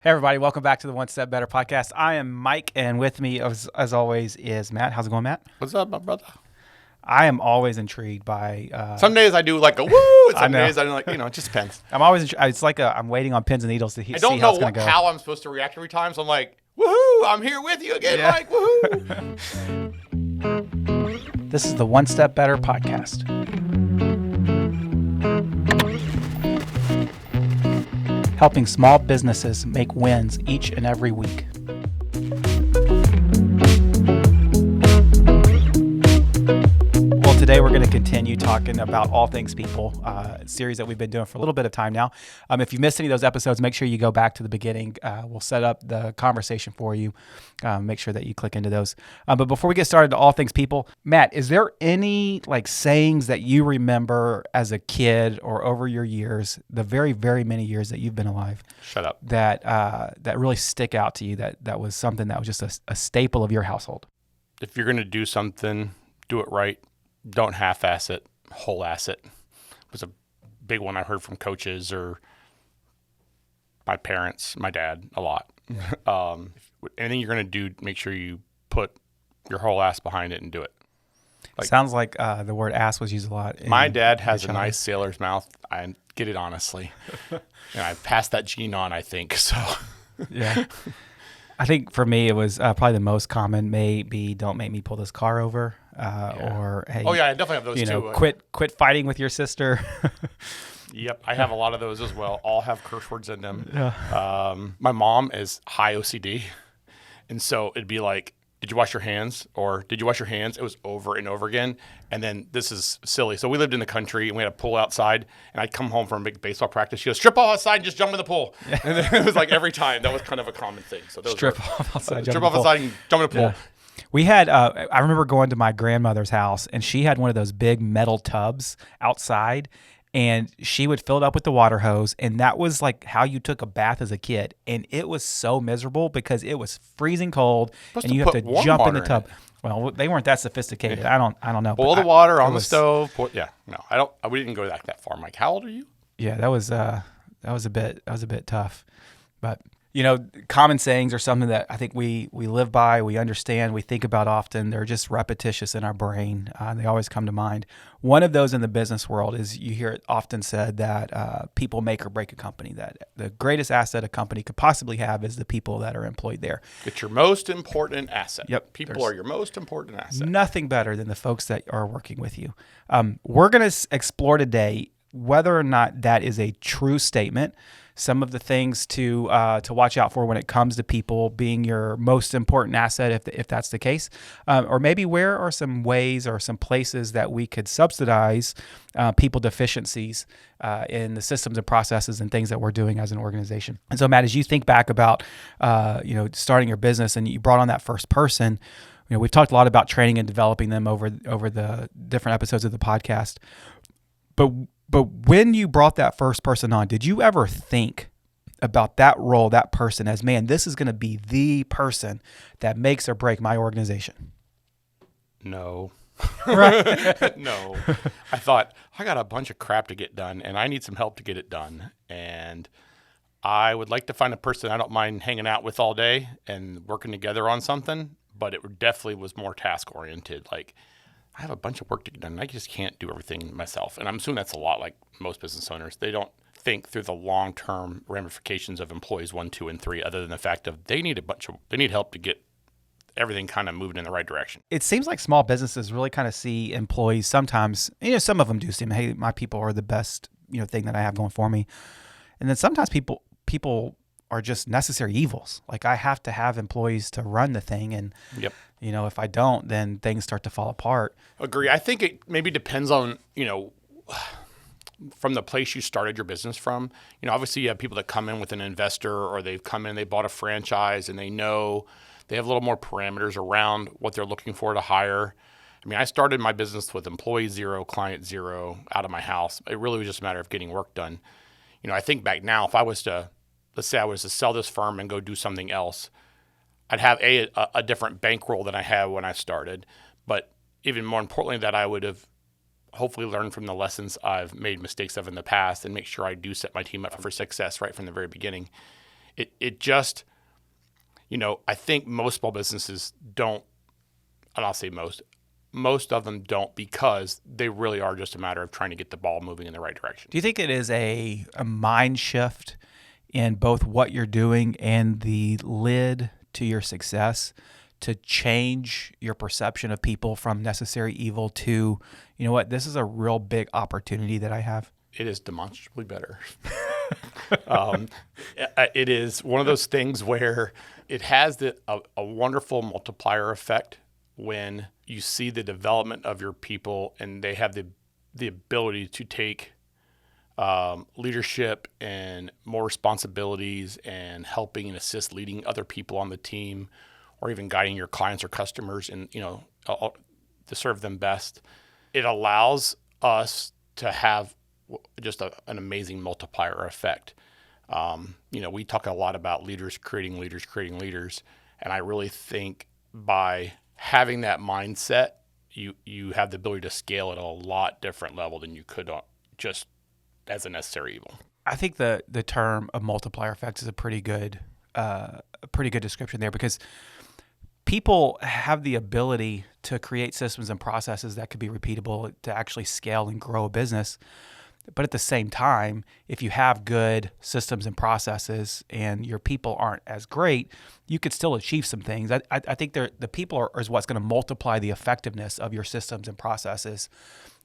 Hey, everybody. Welcome back to the One Step Better podcast. I am Mike, and with me, as always, is Matt. How's it going, Matt? What's up, my brother? I am always intrigued by... Some days I do like a woo, and some know. days I don't like, it just depends. I'm always... It's like I'm waiting on pins and needles to see I don't how know it's going to go. how I'm supposed to react every time, so I'm like, woohoo, I'm here with you again, Yeah. Mike, woohoo. This is the One Step Better podcast. Helping small businesses make wins each and every week. Well, today we're going to continue talking about all things people, a series that we've been doing for a little bit of time now. If you missed any of those episodes, make sure you go back to the beginning. We'll set up the conversation for you. Make sure that you click into those. But before we get started to all things people, Matt, is there any sayings that you remember as a kid or over your years, the very, very many years that you've been alive, Shut up. that really stick out to you, that was something that was just a staple of your household? If you're going to do something, do it right. Don't half-ass it, whole-ass it. Was a big one I heard from coaches or my parents, my dad, a lot. Anything you're going to do, make sure you put your whole ass behind it and do it. Sounds like the word ass was used a lot. My dad has a nice sailor's mouth. I get it honestly. And I passed that gene on, I think. So, Yeah. I think for me, it was probably the most common, maybe don't make me pull this car over, or hey, oh yeah, I definitely have those too. Quit fighting with your sister. Yep, I have a lot of those as well. All have curse words in them. Yeah. My mom is high OCD, and so it'd be like, "Did you wash your hands?" or "Did you wash your hands?" It was over and over again. And then this is silly. So we lived in the country, and we had a pool outside. And I'd come home from a big baseball practice. She goes, "Strip off outside and just jump in the pool." Yeah. And then it was like every time. That was kind of a common thing. So those Strip off outside, strip off outside and jump in the pool. Yeah. We had, I remember going to my grandmother's house, and she had one of those big metal tubs outside, and she would fill it up with the water hose, and that was like how you took a bath as a kid. And it was so miserable because it was freezing cold, and you have to jump in the tub. Well, they weren't that sophisticated. I don't know. Boil the water on the stove. We didn't go that far. Mike, how old are you? Yeah, that was a bit tough, but common sayings are something that I think we live by, we understand, we think about often. They're just repetitious in our brain. They always come to mind. One of those in the business world is you hear it often said that people make or break a company, that the greatest asset a company could possibly have is the people that are employed there. It's your most important asset. Yep. People are your most important asset. Nothing better than the folks that are working with you. We're going to explore today whether or not that is a true statement, some of the things to watch out for when it comes to people being your most important asset, if that's the case, or maybe where are some ways or some places that we could subsidize people deficiencies in the systems and processes and things that we're doing as an organization. And so, Matt, as you think back about starting your business and you brought on that first person, we've talked a lot about training and developing them over the different episodes of the podcast, But when you brought that first person on, did you ever think about that role, that person as, man, this is going to be the person that makes or break my organization? No. Right. No. I thought, I got a bunch of crap to get done, and I need some help to get it done. And I would like to find a person I don't mind hanging out with all day and working together on something, but it definitely was more task-oriented. Like, I have a bunch of work to get done. I just can't do everything myself. And I'm assuming that's a lot like most business owners. They don't think through the long-term ramifications of employees 1, 2, and 3, other than the fact of they need help to get everything kind of moving in the right direction. It seems like small businesses really kind of see employees sometimes, some of them do see them, hey, my people are the best, thing that I have going for me. And then sometimes people are just necessary evils. Like, I have to have employees to run the thing. And, Yep. If I don't, then things start to fall apart. Agree. I think it maybe depends on, from the place you started your business from. Obviously you have people that come in with an investor, or they've come in, they bought a franchise, and they know they have a little more parameters around what they're looking for to hire. I mean, I started my business with employee 0, client 0 out of my house. It really was just a matter of getting work done. I think back now, if I was to, let's say I was to sell this firm and go do something else, I'd have a different bankroll than I had when I started. But even more importantly, that I would have hopefully learn from the lessons I've made mistakes of in the past and make sure I do set my team up for success right from the very beginning. It just, I think most small businesses don't, and I'll say most of them don't, because they really are just a matter of trying to get the ball moving in the right direction. Do you think it is a mind shift in both what you're doing and the lid to your success to change your perception of people from necessary evil to, you know what, this is a real big opportunity that I have? It is demonstrably better. It is one of those things where it has a wonderful multiplier effect when you see the development of your people and they have the ability to take leadership and more responsibilities and helping and assist leading other people on the team, or even guiding your clients or customers and, to serve them best. It allows us to have just an amazing multiplier effect. We talk a lot about leaders creating leaders. And I really think by having that mindset, you have the ability to scale at a lot different level than you could just as a necessary evil. I think the term of multiplier effect is a pretty good description there, because people have the ability to create systems and processes that could be repeatable to actually scale and grow a business. But at the same time, if you have good systems and processes and your people aren't as great, you could still achieve some things. I think the people is what's going to multiply the effectiveness of your systems and processes.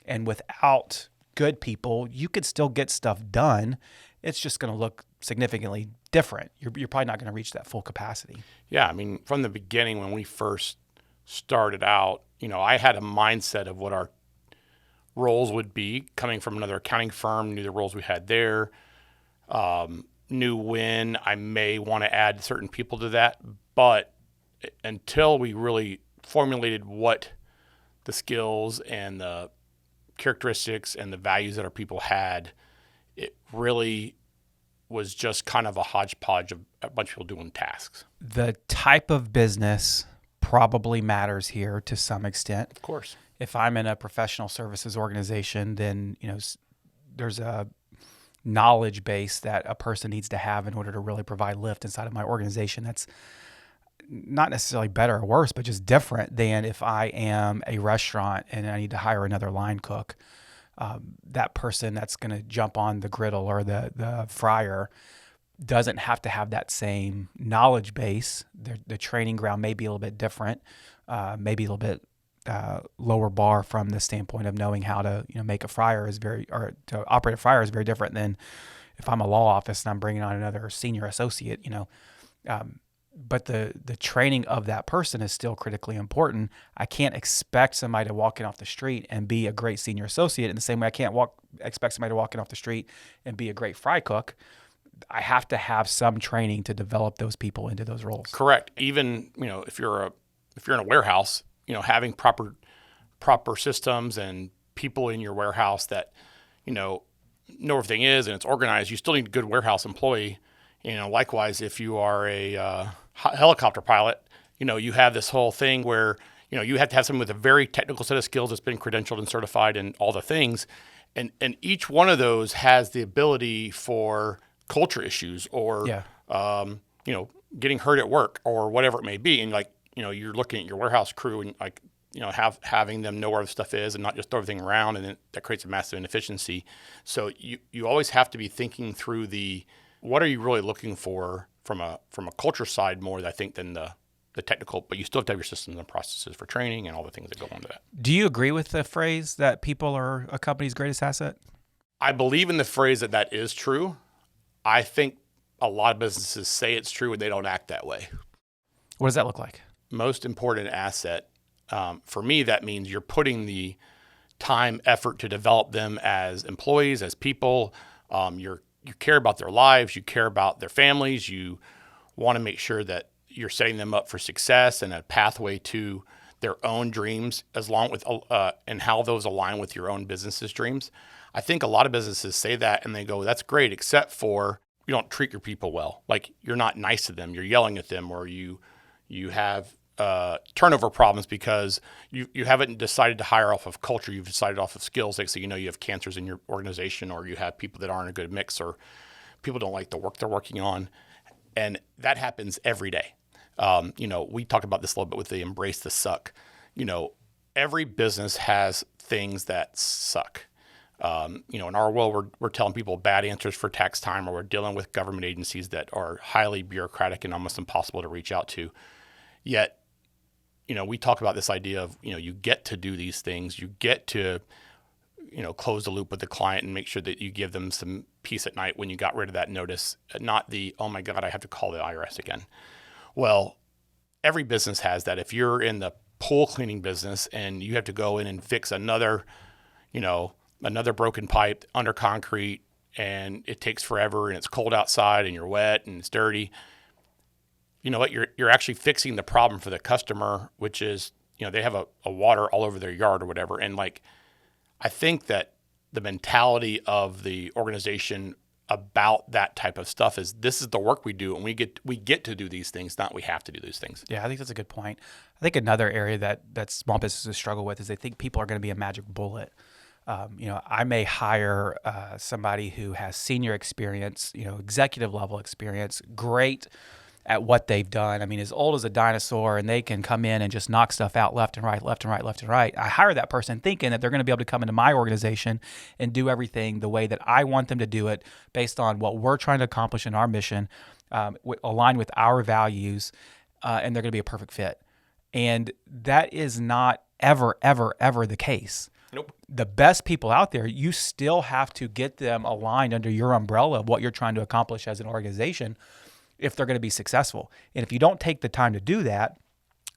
And without good people, you could still get stuff done. It's just going to look significantly different. You're probably not going to reach that full capacity. Yeah, I mean, from the beginning when we first started out, I had a mindset of what our roles would be, coming from another accounting firm, knew the roles we had there, knew when I may want to add certain people to that. But until we really formulated what the skills and the characteristics and the values that our people had, it really was just kind of a hodgepodge of a bunch of people doing tasks. The type of business probably matters here to some extent. Of course. If I'm in a professional services organization, then there's a knowledge base that a person needs to have in order to really provide lift inside of my organization. That's not necessarily better or worse, but just different than if I am a restaurant and I need to hire another line cook. That person that's going to jump on the griddle or the fryer doesn't have to have that same knowledge base. The training ground may be a little bit different, maybe a little bit lower bar from the standpoint of knowing how to make a fryer to operate a fryer is very different than if I'm a law office and I'm bringing on another senior associate. But the training of that person is still critically important. I can't expect somebody to walk in off the street and be a great senior associate in the same way I can't expect somebody to walk in off the street and be a great fry cook. I have to have some training to develop those people into those roles. Correct. Even, if you're in a warehouse, having proper systems and people in your warehouse that, know everything is and it's organized, you still need a good warehouse employee. Likewise, if you are a helicopter pilot, you have this whole thing where, you have to have someone with a very technical set of skills that's been credentialed and certified and all the things. And each one of those has the ability for culture issues or, getting hurt at work or whatever it may be. And you're looking at your warehouse crew and having them know where the stuff is and not just throw everything around, and then that creates a massive inefficiency. So you always have to be thinking through what are you really looking for from a culture side more, I think, than the technical, but you still have to have your systems and processes for training and all the things that go into that. Do you agree with the phrase that people are a company's greatest asset? I believe in the phrase that is true. I think a lot of businesses say it's true and they don't act that way. What does that look like? Most important asset, for me, that means you're putting the time, effort to develop them as employees, as people. You care about their lives, you care about their families, you want to make sure that you're setting them up for success and a pathway to their own dreams, as long with and how those align with your own business's dreams. I think a lot of businesses say that and they go, that's great, except for you don't treat your people well. Like, you're not nice to them, you're yelling at them, or you have turnover problems because you haven't decided to hire off of culture, you've decided off of skills. Like, so you have cancers in your organization, or you have people that aren't a good mix, or people don't like the work they're working on. And that happens every day. We talk about this a little bit with the embrace the suck. Every business has things that suck. In our world, we're telling people bad answers for tax time, or we're dealing with government agencies that are highly bureaucratic and almost impossible to reach out to. Yet, we talk about this idea of, you get to do these things. You get to, close the loop with the client and make sure that you give them some peace at night when you got rid of that notice, not the, oh my God, I have to call the IRS again. Well, every business has that. If you're in the pool cleaning business and you have to go in and fix another broken pipe under concrete, and it takes forever, and it's cold outside and you're wet and it's dirty, you know what? You're actually fixing the problem for the customer, which is, they have a water all over their yard or whatever. And I think that the mentality of the organization about that type of stuff is, this is the work we do, and we get to do these things, not we have to do these things. Yeah, I think that's a good point. I think another area that small businesses struggle with is they think people are going to be a magic bullet. I may hire somebody who has senior experience, executive level experience, great at what they've done. I mean, as old as a dinosaur, and they can come in and just knock stuff out left and right, left and right, left and right. I hire that person thinking that they're going to be able to come into my organization and do everything the way that I want them to do it, based on what we're trying to accomplish in our mission, aligned with our values, and they're going to be a perfect fit. And that is not ever, ever, ever the case. Nope. The best people out there, you still have to get them aligned under your umbrella of what you're trying to accomplish as an organization if they're going to be successful. And if you don't take the time to do that,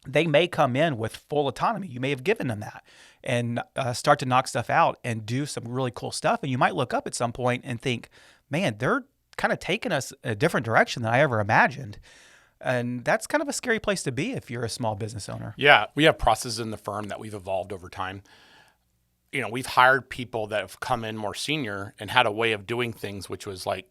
they may come in with full autonomy. You may have given them that, and start to knock stuff out and do some really cool stuff. And you might look up at some point and think, man, they're kind of taking us a different direction than I ever imagined. And that's kind of a scary place to be if you're a small business owner. Yeah, we have processes in the firm that we've evolved over time. We've hired people that have come in more senior and had a way of doing things, which was like,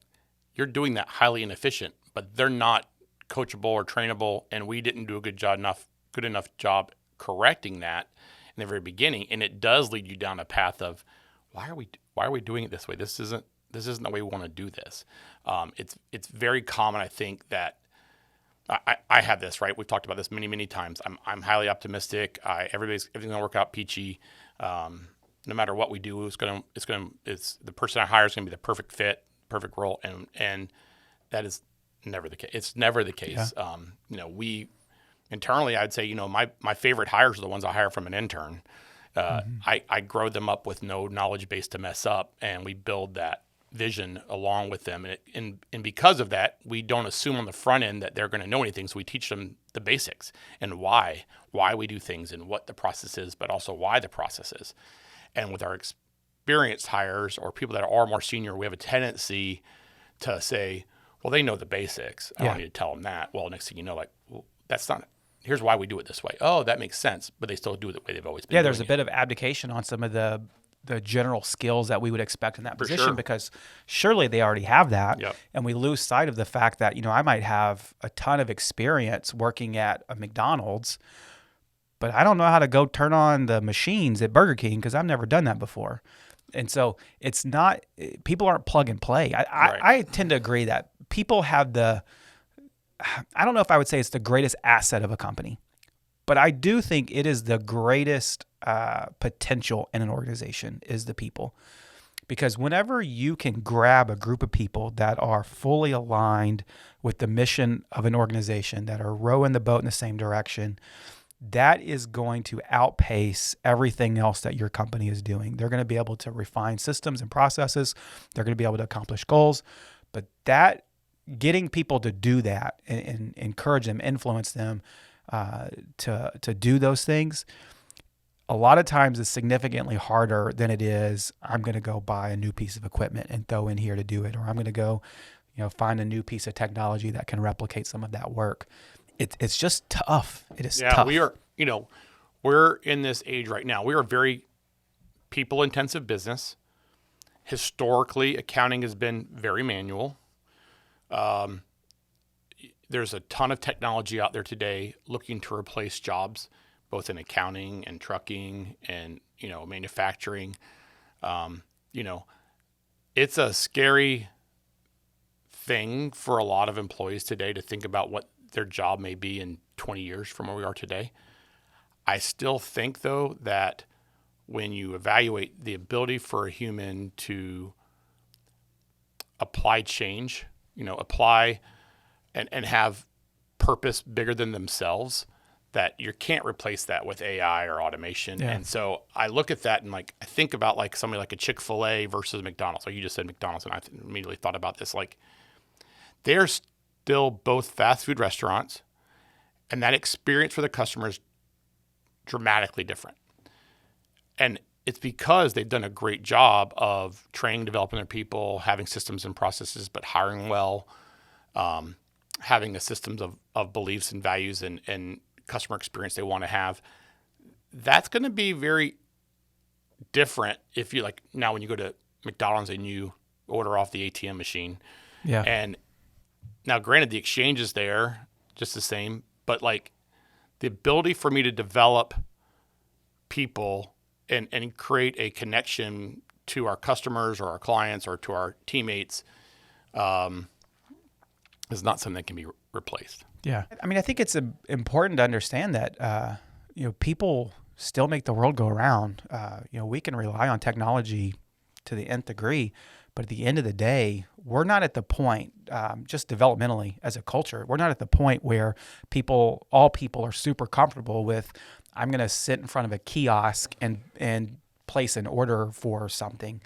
you're doing that highly inefficient, but they're not coachable or trainable. And we didn't do a good enough job correcting that in the very beginning. And it does lead you down a path of, why are we doing it this way? This isn't the way we want to do this. It's very common, I think, that I have this, right? We've talked about this many, many times. I'm highly optimistic. Everything's gonna work out peachy. No matter what we do, it's the person I hire is gonna be the perfect fit, perfect role, and that is never the case. It's never the case. Yeah. We internally, I'd say, my favorite hires are the ones I hire from an intern. I grow them up with no knowledge base to mess up, and we build that vision along with them. And because of that, we don't assume on the front end that they're going to know anything. So we teach them the basics and why we do things and what the process is, but also why the process is. And with our experienced hires or people that are more senior, we have a tendency to say, well, they know the basics. I don't need to tell them that. Well, next thing you know, that's not, here's why we do it this way. Oh, that makes sense. But they still do it the way they've always been doing it. There's a bit of abdication on some of the general skills that we would expect in that position, because surely they already have that. Yep. And we lose sight of the fact that, I might have a ton of experience working at a McDonald's, but I don't know how to go turn on the machines at Burger King because I've never done that before. And so it's not, people aren't plug and play. I tend to agree that people have I don't know if I would say it's the greatest asset of a company, but I do think it is the greatest potential in an organization is the people. Because whenever you can grab a group of people that are fully aligned with the mission of an organization, that are rowing the boat in the same direction, that is going to outpace everything else that your company is doing. They're going to be able to refine systems and processes. They're going to be able to accomplish goals. But getting people to do that and encourage them, influence them to do those things, a lot of times is significantly harder than it is, I'm going to go buy a new piece of equipment and throw in here to do it, or I'm going to go, find a new piece of technology that can replicate some of that work. It's just tough. It is tough. We are, we're in this age right now. We are a very people-intensive business. Historically, accounting has been very manual. There's a ton of technology out there today looking to replace jobs, both in accounting and trucking and, manufacturing. It's a scary thing for a lot of employees today to think about what their job may be in 20 years from where we are today. I still think, though, that when you evaluate the ability for a human to apply change, apply and have purpose bigger than themselves, that you can't replace that with AI or automation. Yeah. And so I look at that and I think about somebody like a Chick-fil-A versus McDonald's. Like you just said McDonald's, and I immediately thought about this. They're still both fast food restaurants, and that experience for the customer is dramatically different. And it's because they've done a great job of training, developing their people, having systems and processes, but hiring well, having the systems of beliefs and values and customer experience they want to have. That's going to be very different if you now when you go to McDonald's and you order off the ATM machine. Yeah. And now granted the exchange is there just the same, but the ability for me to develop people and create a connection to our customers or our clients or to our teammates is not something that can be replaced. Yeah. I think it's important to understand that, people still make the world go around. We can rely on technology to the nth degree, but at the end of the day, we're not at the point, just developmentally as a culture, we're not at the point where all people are super comfortable with, I'm going to sit in front of a kiosk and place an order for something,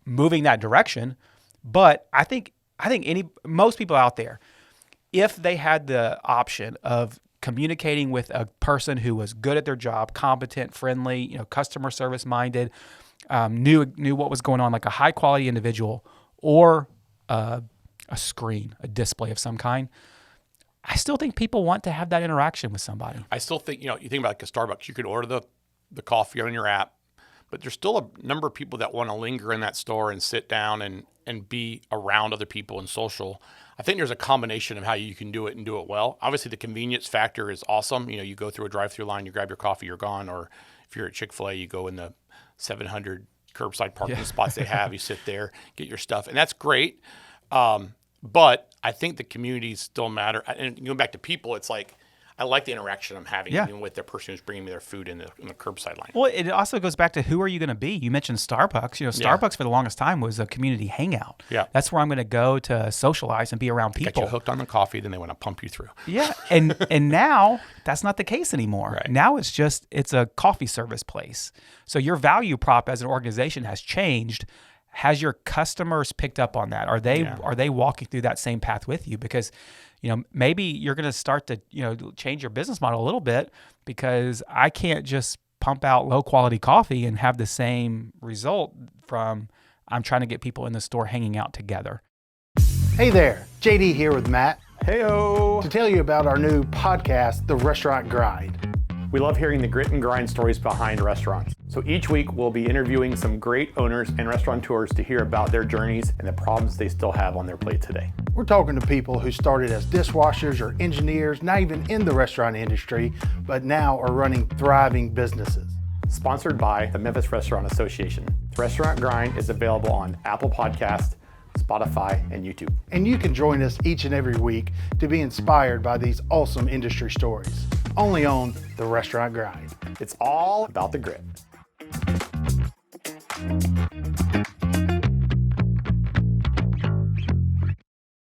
moving that direction. But I think most people out there, if they had the option of communicating with a person who was good at their job, competent, friendly, customer service minded, knew what was going on, like a high quality individual, or a screen, a display of some kind, I still think people want to have that interaction with somebody. I still think, you think about a Starbucks, you could order the coffee on your app, but there's still a number of people that want to linger in that store and sit down and be around other people and social. I think there's a combination of how you can do it and do it well. Obviously, the convenience factor is awesome. You go through a drive-through line, you grab your coffee, you're gone. Or if you're at Chick-fil-A, you go in the 700 curbside parking spots they have. You sit there, get your stuff, and that's great. But I think the communities still matter. And going back to people, it's I like the interaction I'm having even with the person who's bringing me their food in the curbside line. Well, it also goes back to who are you going to be? You mentioned Starbucks. Starbucks for the longest time was a community hangout. Yeah. That's where I'm going to go to socialize and be around people. Get you hooked on the coffee, then they want to pump you through. Yeah. And now that's not the case anymore. Right. Now it's a coffee service place. So your value prop as an organization has changed. Has your customers picked up on that? Are they walking through that same path with you? Because maybe you're going to start to change your business model a little bit, because I can't just pump out low quality coffee and have the same result from I'm trying to get people in the store hanging out together. Hey there, JD here with Matt. Heyo! To tell you about our new podcast, The Restaurant Grind. We love hearing the grit and grind stories behind restaurants. So each week we'll be interviewing some great owners and restaurateurs to hear about their journeys and the problems they still have on their plate today. We're talking to people who started as dishwashers or engineers, not even in the restaurant industry, but now are running thriving businesses. Sponsored by the Memphis Restaurant Association. The Restaurant Grind is available on Apple Podcasts, Spotify, and YouTube. And you can join us each and every week to be inspired by these awesome industry stories. Only on The Restaurant Grind. It's all about the grit.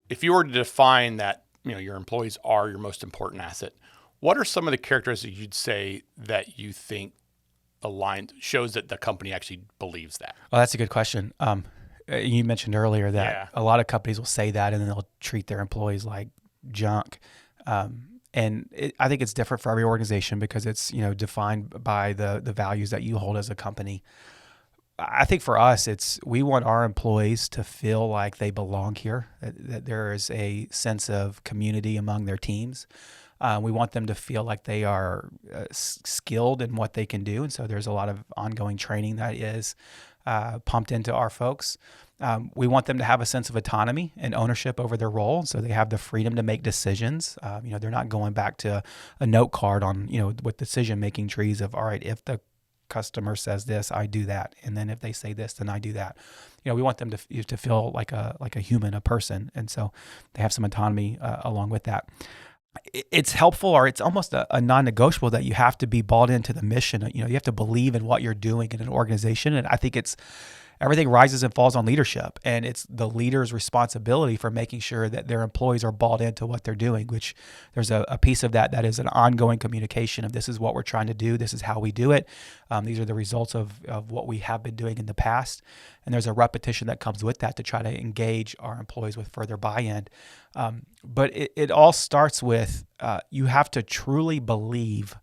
If you were to define that, your employees are your most important asset, what are some of the characteristics you'd say that you think shows that the company actually believes that? Well, that's a good question. You mentioned earlier that a lot of companies will say that and then they'll treat their employees like junk. I think it's different for every organization because it's defined by the values that you hold as a company. I think for us, we want our employees to feel like they belong here, that there is a sense of community among their teams. We want them to feel like they are skilled in what they can do. And so there's a lot of ongoing training that is pumped into our folks. We want them to have a sense of autonomy and ownership over their role. So they have the freedom to make decisions. They're not going back to a note card on, with decision-making trees of, all right, if the customer says this, I do that. And then if they say this, then I do that. We want them to feel like a human, a person. And so they have some autonomy along with that. It's helpful, or it's almost a non-negotiable, that you have to be bought into the mission. You have to believe in what you're doing in an organization. And I think everything rises and falls on leadership, and it's the leader's responsibility for making sure that their employees are bought into what they're doing, which there's a piece of that is an ongoing communication of, this is what we're trying to do. This is how we do it. These are the results of what we have been doing in the past. And there's a repetition that comes with that to try to engage our employees with further buy-in. But it all starts with, you have to truly believe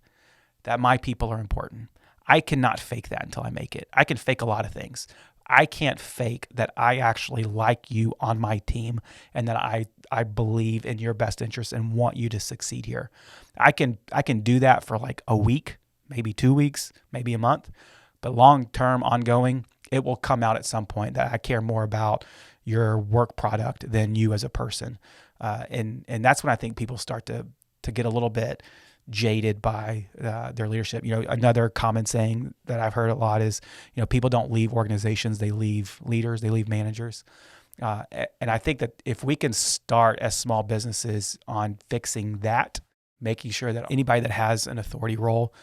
that my people are important. I cannot fake that until I make it. I can fake a lot of things. I can't fake that I actually like you on my team and that I believe in your best interest and want you to succeed here. I can do that for like a week, maybe 2 weeks, maybe a month, but long-term, ongoing, it will come out at some point that I care more about your work product than you as a person. And that's when I think people start to get a little bit jaded by their leadership. Another common saying that I've heard a lot is, people don't leave organizations, they leave leaders, they leave managers. And I think that if we can start as small businesses on fixing that, making sure that anybody that has an authority role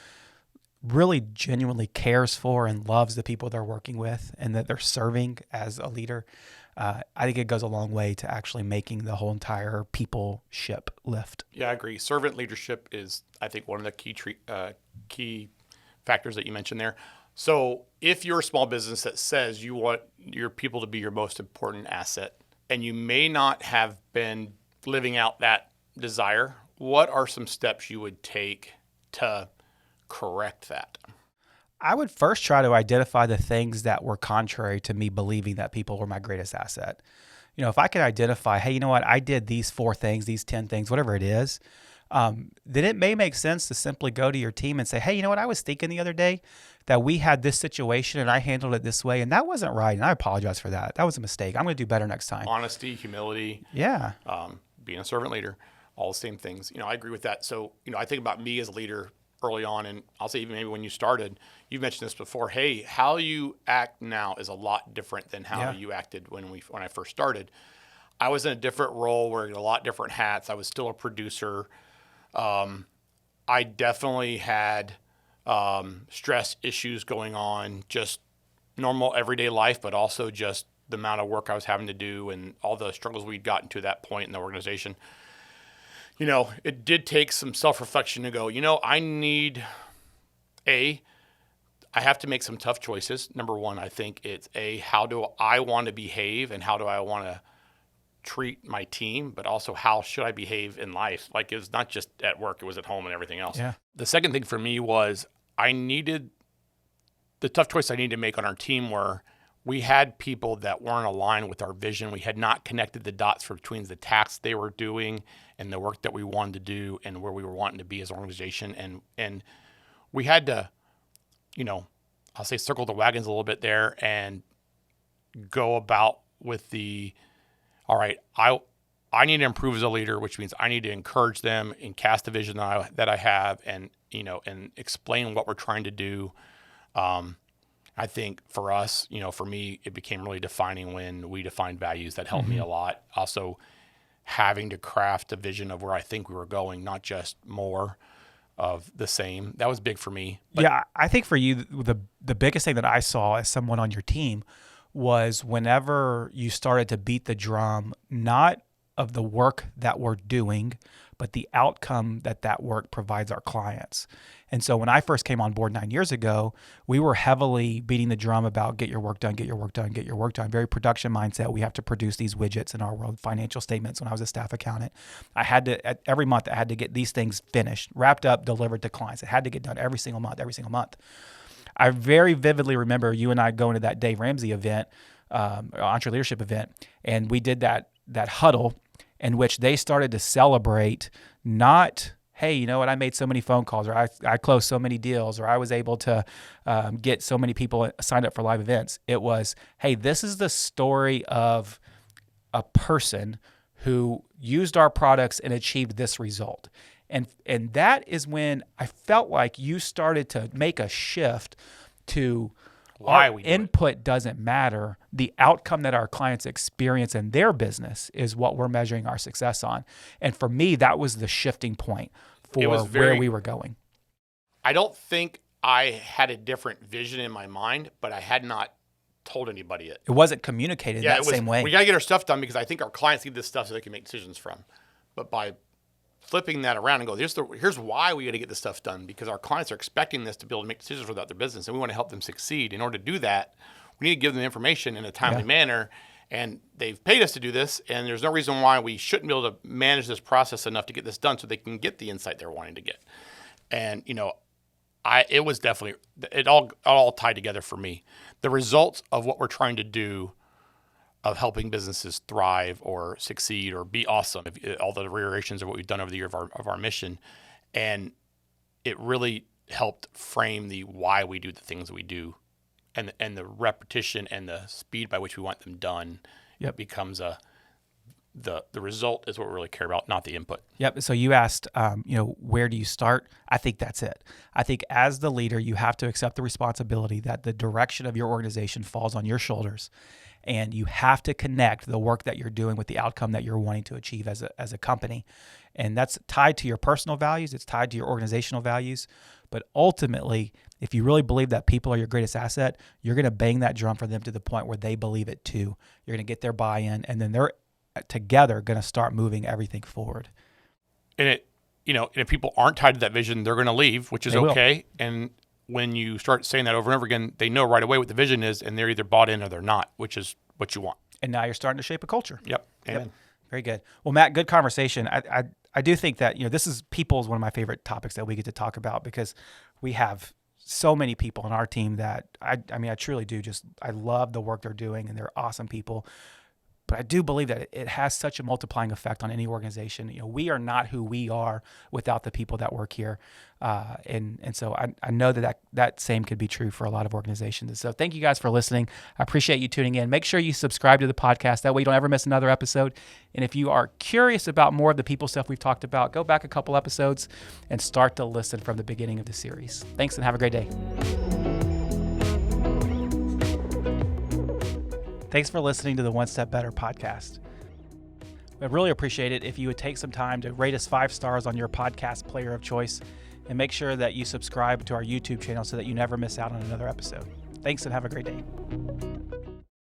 really genuinely cares for and loves the people they're working with and that they're serving as a leader, I think it goes a long way to actually making the whole entire people ship lift. Yeah, I agree. Servant leadership is, I think, one of the key factors that you mentioned there. So if you're a small business that says you want your people to be your most important asset, and you may not have been living out that desire, what are some steps you would take to correct that? I would first try to identify the things that were contrary to me believing that people were my greatest asset. If I could identify, hey, you know what, I did these 4 things, these 10 things, whatever it is, then it may make sense to simply go to your team and say, hey, you know what, I was thinking the other day that we had this situation and I handled it this way and that wasn't right. And I apologize for that. That was a mistake. I'm going to do better next time. Honesty, humility. Yeah. Being a servant leader, all the same things. I agree with that. So, I think about me as a leader early on, and I'll say even maybe when you started, you've mentioned this before, hey, how you act now is a lot different than how you acted when I first started. I was in a different role, wearing a lot different hats. I was still a producer. I definitely had stress issues going on, just normal everyday life, but also just the amount of work I was having to do and all the struggles we'd gotten to that point in the organization. It did take some self-reflection to go, I have to make some tough choices. Number one, I think it's how do I want to behave and how do I want to treat my team, but also how should I behave in life? Like, it was not just at work, it was at home and everything else. Yeah. The second thing for me was the tough choice I needed to make on our team were we had people that weren't aligned with our vision. We had not connected the dots between the tasks they were doing and the work that we wanted to do and where we were wanting to be as an organization. And we had to, I'll say circle the wagons a little bit there and go about with all right, I need to improve as a leader, which means I need to encourage them and cast the vision that I have and, and explain what we're trying to do. I think for us, for me, it became really defining when we defined values. That helped me a lot. Also, having to craft a vision of where I think we were going, not just more of the same. That was big for me. But yeah, I think for you, the biggest thing that I saw as someone on your team was whenever you started to beat the drum, not of the work that we're doing, but the outcome that work provides our clients. And so when I first came on board 9 years ago, we were heavily beating the drum about get your work done, get your work done, get your work done. Very production mindset. We have to produce these widgets in our world, financial statements. When I was a staff accountant, every month I had to get these things finished, wrapped up, delivered to clients. It had to get done every single month. I very vividly remember you and I going to that Dave Ramsey event, EntreLeadership event, and we did that huddle in which they started to celebrate not, hey, you know what, I made so many phone calls, or I closed so many deals, or I was able to get so many people signed up for live events. It was, hey, this is the story of a person who used our products and achieved this result. And that is when I felt like you started to make a shift to Why our we do it. input doesn't matter. The outcome that our clients experience in their business is what we're measuring our success on. And for me, that was the shifting point for was where very- we were going. I don't think I had a different vision in my mind, but I had not told anybody it. It wasn't communicated that same way. We got to get our stuff done because I think our clients need this stuff so they can make decisions from. But by flipping that around and go, here's why we got to get this stuff done, because our clients are expecting this to be able to make decisions about their business, and we want to help them succeed. In order to do that, we need to give them information in a timely manner, and they've paid us to do this, and there's no reason why we shouldn't be able to manage this process enough to get this done so they can get the insight they're wanting to get. And, it was definitely, it all tied together for me. The results of what we're trying to do of helping businesses thrive or succeed or be awesome, all the reiterations of what we've done over the year of our mission. And it really helped frame the why we do the things we do, and the repetition and the speed by which we want them done. Yep. Becomes the result is what we really care about, not the input. Yep. So you asked, where do you start? I think that's it. I think as the leader, you have to accept the responsibility that the direction of your organization falls on your shoulders, and you have to connect the work that you're doing with the outcome that you're wanting to achieve as a company. And that's tied to your personal values. It's tied to your organizational values. But ultimately, if you really believe that people are your greatest asset, you're going to bang that drum for them to the point where they believe it too. You're going to get their buy-in, and then they're together going to start moving everything forward. And and if people aren't tied to that vision, they're going to leave, which is They will. okay. And when you start saying that over and over again, they know right away what the vision is, and they're either bought in or they're not, which is what you want. And now you're starting to shape a culture. Yep. Amen. Very good. Well, Matt, good conversation. I do think that, people is one of my favorite topics that we get to talk about, because we have so many people on our team that I truly do I love the work they're doing, and they're awesome people. But I do believe that it has such a multiplying effect on any organization. We are not who we are without the people that work here. And so I know that same could be true for a lot of organizations. And so thank you guys for listening. I appreciate you tuning in. Make sure you subscribe to the podcast. That way you don't ever miss another episode. And if you are curious about more of the people stuff we've talked about, go back a couple episodes and start to listen from the beginning of the series. Thanks, and have a great day. Thanks for listening to the One Step Better podcast. I'd really appreciate it if you would take some time to rate us 5 stars on your podcast player of choice, and make sure that you subscribe to our YouTube channel so that you never miss out on another episode. Thanks, and have a great day.